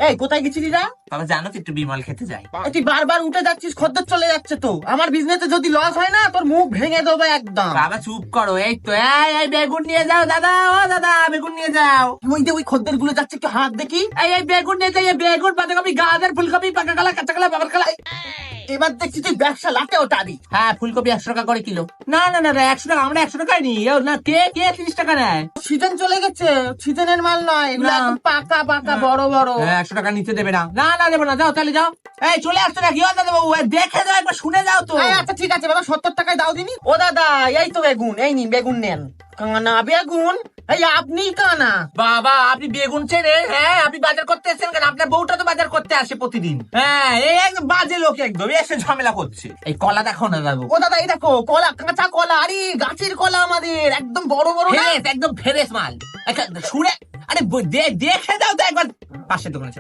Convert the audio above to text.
এই কোথায় গেছিলি না? বাবা জানো তো একটু বিমল খেতে যাই। তুই বারবার উঠে যাচ্ছিস, খদ্দের চলে যাচ্ছে তো। আমার বিজনেসে যদি লস হয় না, তোর মুখ ভেঙে দেবো একদম। বাবা চুপ করো। এই তো এই বেগুন নিয়ে যাও দাদা, ও দাদা বেগুন নিয়ে যাও। ওই খদ্দের গুলো যাচ্ছে, একটু হাত দেখি। এই বেগুন নিয়ে যাই, বেগুন বাঁধাকপি গাজর ফুলকপি পাকা কলা কাঁচা কলা বাবার কলা। এবার দেখছি তুই ব্যবসা লাটে ওটারি। হ্যাঁ ফুলকপি 100 টাকা করে কিলো। না না না 100 টাকা, আমরা 100 টাকায় নি। না কে কে 30 টাকা নেয়? সিজন চলে গেছে, সিজনের মাল নয় এগুলো, না। একদম পাকা পাকা বড় বড়। 100 টাকা নিচে দেবে না। না না দেবো না, যাও তাহলে যাও। এই চলে আসছে নাকি? ও দাদা বাবু দেখে যাও, একবার শুনে যাও তো। আচ্ছা ঠিক আছে বাবা, 70 টাকায় দাও দিনি। ও দাদা এই তো বেগুন, এই নিন বেগুন নেন। কানা বেগুন, এই আপনি কানা। বাবা আপনি বেগুন চেনেন? হ্যাঁ আপনি বাজার করতে এসেছেন কেন? আপনার বউটা তো বাজার করতে আসে প্রতিদিন। হ্যাঁ এই একদম বাজে লোক, একদম এসে ঝামেলা করছে। এই কলা দেখো না দাদু। ও দাদা এই দেখো কলা, কাঁচা কলা, আরে গাছের কলা আমাদের, একদম বড় বড় না। একদম ফ্রেশ মাল। শুনে আরে দেখে দাও তো একবার। পাশের দোকানে